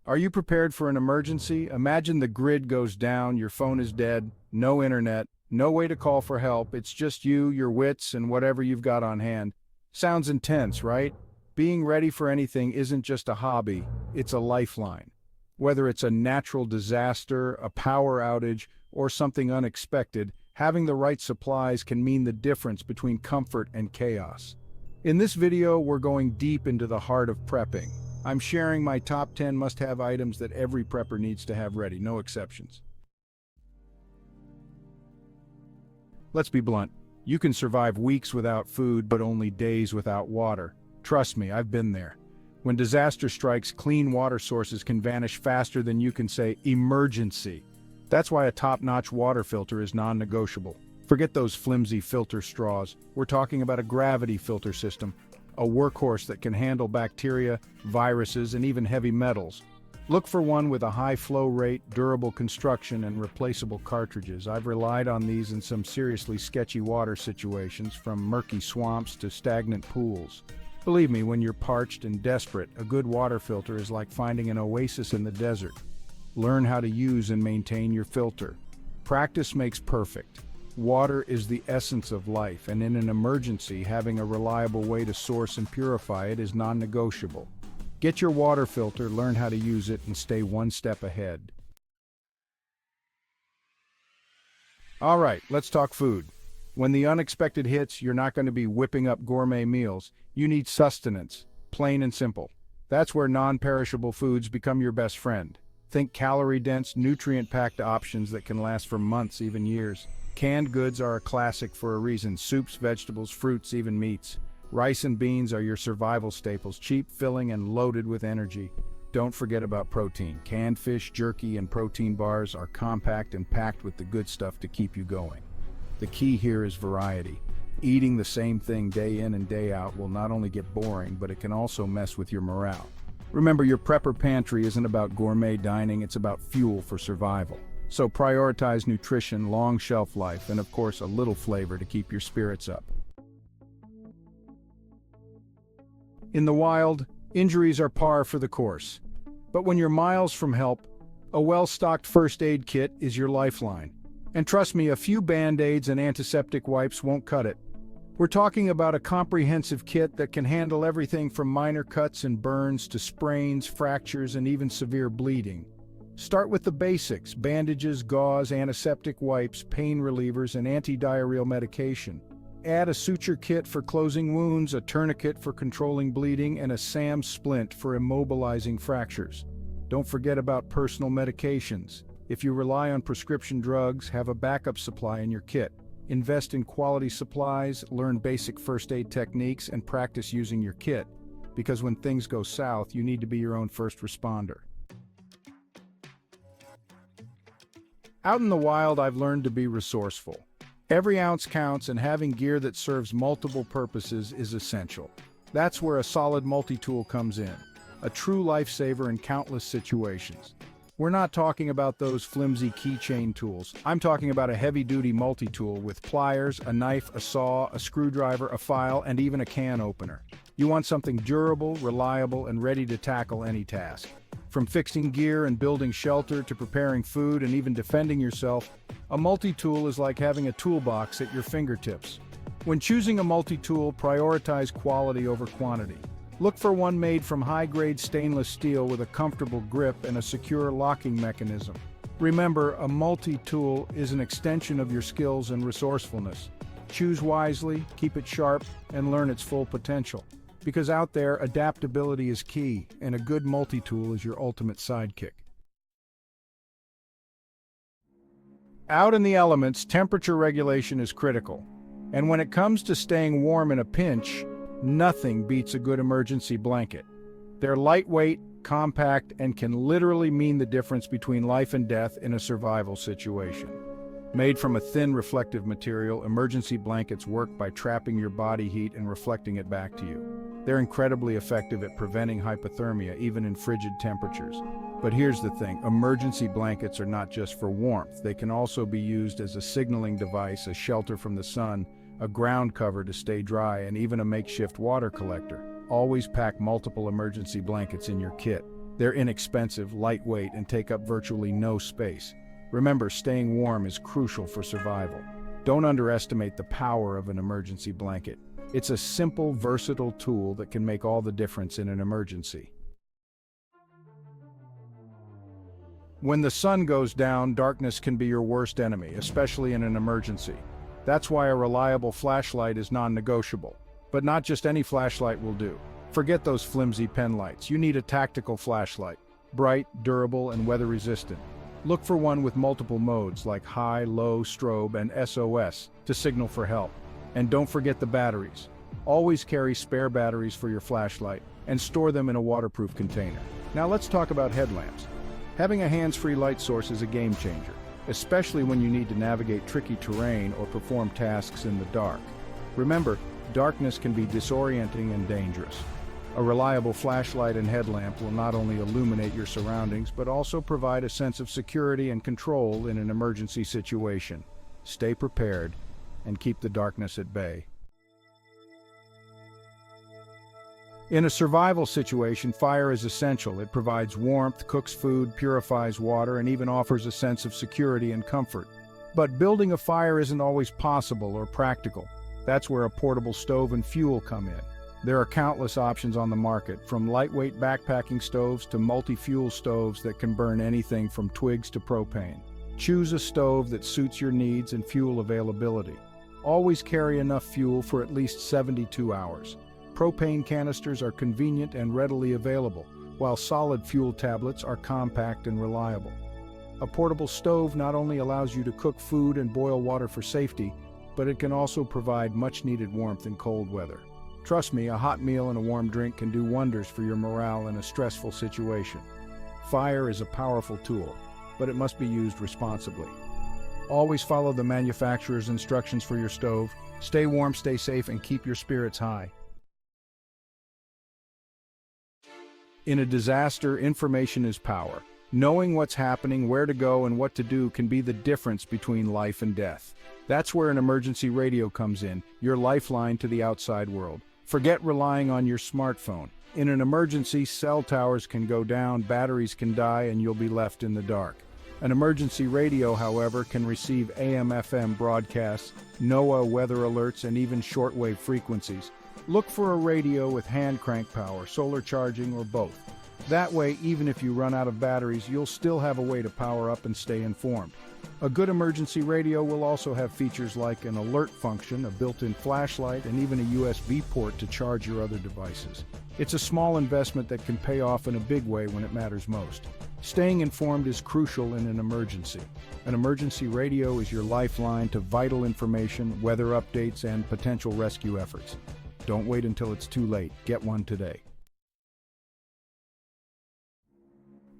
Are you prepared for an emergency? Imagine the grid goes down, your phone is dead, no internet, no way to call for help. It's just you, your wits, and whatever you've got on hand. Sounds intense, right? Being ready for anything isn't just a hobby, it's a lifeline. Whether it's a natural disaster, a power outage, or something unexpected, having the right supplies can mean the difference between comfort and chaos. In this video, we're going deep into the heart of prepping. I'm sharing my top 10 must-have items that every prepper needs to have ready, no exceptions. Let's be blunt. You can survive weeks without food, but only days without water. Trust me, I've been there. When disaster strikes, clean water sources can vanish faster than you can say emergency. That's why a top-notch water filter is non-negotiable. Forget those flimsy filter straws. We're talking about a gravity filter system, a workhorse that can handle bacteria, viruses, and even heavy metals. Look for one with a high flow rate, durable construction, and replaceable cartridges. I've relied on these in some seriously sketchy water situations, from murky swamps to stagnant pools. Believe me, when you're parched and desperate, a good water filter is like finding an oasis in the desert. Learn how to use and maintain your filter. Practice makes perfect. Water is the essence of life, and in an emergency, having a reliable way to source and purify it is non-negotiable. Get your water filter, learn how to use it, and stay one step ahead. All right, let's talk food. When the unexpected hits, you're not going to be whipping up gourmet meals. You need sustenance, plain and simple. That's where non-perishable foods become your best friend. Think calorie-dense, nutrient-packed options that can last for months, even years. Canned goods are a classic for a reason. Soups, vegetables, fruits, even meats. Rice and beans are your survival staples, cheap, filling, and loaded with energy. Don't forget about protein. Canned fish, jerky, and protein bars are compact and packed with the good stuff to keep you going. The key here is variety. Eating the same thing day in and day out will not only get boring, but it can also mess with your morale. Remember, your prepper pantry isn't about gourmet dining, it's about fuel for survival. So prioritize nutrition, long shelf life, and of course a little flavor to keep your spirits up. In the wild, injuries are par for the course. But when you're miles from help, a well-stocked first aid kit is your lifeline. And trust me, a few Band-Aids and antiseptic wipes won't cut it. We're talking about a comprehensive kit that can handle everything from minor cuts and burns to sprains, fractures, and even severe bleeding. Start with the basics: bandages, gauze, antiseptic wipes, pain relievers, and anti-diarrheal medication. Add a suture kit for closing wounds, a tourniquet for controlling bleeding, and a SAM splint for immobilizing fractures. Don't forget about personal medications. If you rely on prescription drugs, have a backup supply in your kit. Invest in quality supplies, learn basic first aid techniques, and practice using your kit. Because when things go south, you need to be your own first responder. Out in the wild, I've learned to be resourceful. Every ounce counts, and having gear that serves multiple purposes is essential. That's where a solid multi-tool comes in, a true lifesaver in countless situations. We're not talking about those flimsy keychain tools. I'm talking about a heavy-duty multi-tool with pliers, a knife, a saw, a screwdriver, a file, and even a can opener. You want something durable, reliable, and ready to tackle any task. From fixing gear and building shelter to preparing food and even defending yourself, a multi-tool is like having a toolbox at your fingertips. When choosing a multi-tool, prioritize quality over quantity. Look for one made from high-grade stainless steel with a comfortable grip and a secure locking mechanism. Remember, a multi-tool is an extension of your skills and resourcefulness. Choose wisely, keep it sharp, and learn its full potential. Because out there, adaptability is key, and a good multi-tool is your ultimate sidekick. Out in the elements, temperature regulation is critical. And when it comes to staying warm in a pinch, nothing beats a good emergency blanket. They're lightweight, compact, and can literally mean the difference between life and death in a survival situation. Made from a thin, reflective material, emergency blankets work by trapping your body heat and reflecting it back to you. They're incredibly effective at preventing hypothermia, even in frigid temperatures. But here's the thing, emergency blankets are not just for warmth. They can also be used as a signaling device, a shelter from the sun, a ground cover to stay dry, and even a makeshift water collector. Always pack multiple emergency blankets in your kit. They're inexpensive, lightweight, and take up virtually no space. Remember, staying warm is crucial for survival. Don't underestimate the power of an emergency blanket. It's a simple, versatile tool that can make all the difference in an emergency. When the sun goes down, darkness can be your worst enemy, especially in an emergency. That's why a reliable flashlight is non-negotiable. But not just any flashlight will do. Forget those flimsy pen lights. You need a tactical flashlight. Bright, durable, and weather-resistant. Look for one with multiple modes like high, low, strobe, and SOS to signal for help. And don't forget the batteries. Always carry spare batteries for your flashlight and store them in a waterproof container. Now let's talk about headlamps. Having a hands-free light source is a game changer, especially when you need to navigate tricky terrain or perform tasks in the dark. Remember, darkness can be disorienting and dangerous. A reliable flashlight and headlamp will not only illuminate your surroundings, but also provide a sense of security and control in an emergency situation. Stay prepared and keep the darkness at bay. In a survival situation, fire is essential. It provides warmth, cooks food, purifies water, and even offers a sense of security and comfort. But building a fire isn't always possible or practical. That's where a portable stove and fuel come in. There are countless options on the market, from lightweight backpacking stoves to multi-fuel stoves that can burn anything from twigs to propane. Choose a stove that suits your needs and fuel availability. Always carry enough fuel for at least 72 hours. Propane canisters are convenient and readily available, while solid fuel tablets are compact and reliable. A portable stove not only allows you to cook food and boil water for safety, but it can also provide much-needed warmth in cold weather. Trust me, a hot meal and a warm drink can do wonders for your morale in a stressful situation. Fire is a powerful tool, but it must be used responsibly. Always follow the manufacturer's instructions for your stove. Stay warm, stay safe, and keep your spirits high. In a disaster, information is power. Knowing what's happening, where to go, and what to do can be the difference between life and death. That's where an emergency radio comes in, your lifeline to the outside world. Forget relying on your smartphone. In an emergency, cell towers can go down, batteries can die, and you'll be left in the dark. An emergency radio, however, can receive AM/FM broadcasts, NOAA weather alerts, and even shortwave frequencies. Look for a radio with hand crank power, solar charging, or both. That way, even if you run out of batteries, you'll still have a way to power up and stay informed. A good emergency radio will also have features like an alert function, a built-in flashlight, and even a USB port to charge your other devices. It's a small investment that can pay off in a big way when it matters most. Staying informed is crucial in an emergency. An emergency radio is your lifeline to vital information, weather updates, and potential rescue efforts. Don't wait until it's too late. Get one today.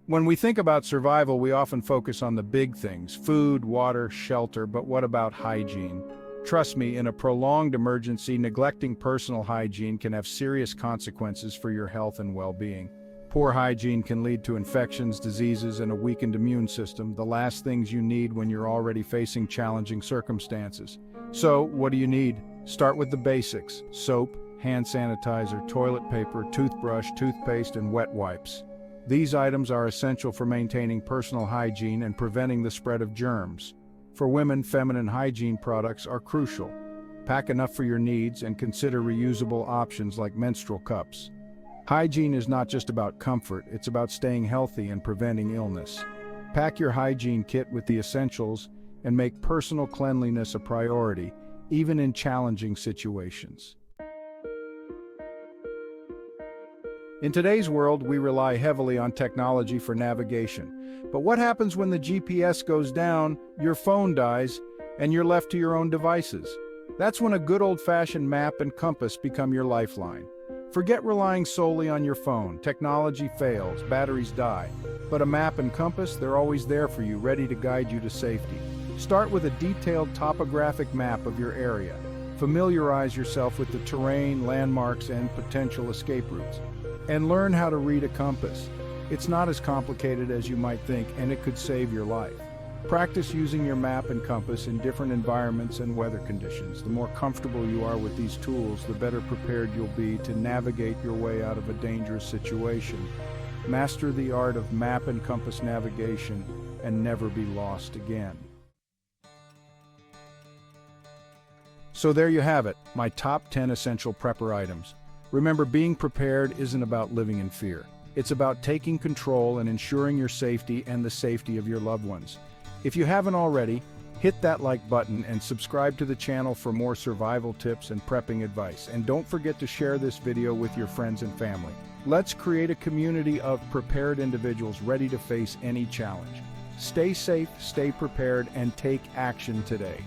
When we think about survival, we often focus on the big things: food, water, shelter, but what about hygiene? Trust me, in a prolonged emergency, neglecting personal hygiene can have serious consequences for your health and well-being. Poor hygiene can lead to infections, diseases, and a weakened immune system, the last things you need when you're already facing challenging circumstances. So, what do you need? Start with the basics: soap, hand sanitizer, toilet paper, toothbrush, toothpaste, and wet wipes. These items are essential for maintaining personal hygiene and preventing the spread of germs. For women, feminine hygiene products are crucial. Pack enough for your needs and consider reusable options like menstrual cups. Hygiene is not just about comfort, it's about staying healthy and preventing illness. Pack your hygiene kit with the essentials and make personal cleanliness a priority, even in challenging situations. In today's world, we rely heavily on technology for navigation. But what happens when the GPS goes down, your phone dies, and you're left to your own devices? That's when a good old-fashioned map and compass become your lifeline. Forget relying solely on your phone. Technology fails, batteries die. But a map and compass, they're always there for you, ready to guide you to safety. Start with a detailed topographic map of your area. Familiarize yourself with the terrain, landmarks, and potential escape routes. And learn how to read a compass. It's not as complicated as you might think, and it could save your life. Practice using your map and compass in different environments and weather conditions. The more comfortable you are with these tools, the better prepared you'll be to navigate your way out of a dangerous situation. master the art of map and compass navigation, and never be lost again. So there you have it, my top 10 essential prepper items. Remember, being prepared isn't about living in fear. It's about taking control and ensuring your safety and the safety of your loved ones. If you haven't already, hit that like button and subscribe to the channel for more survival tips and prepping advice. And don't forget to share this video with your friends and family. Let's create a community of prepared individuals ready to face any challenge. Stay safe, stay prepared, and take action today.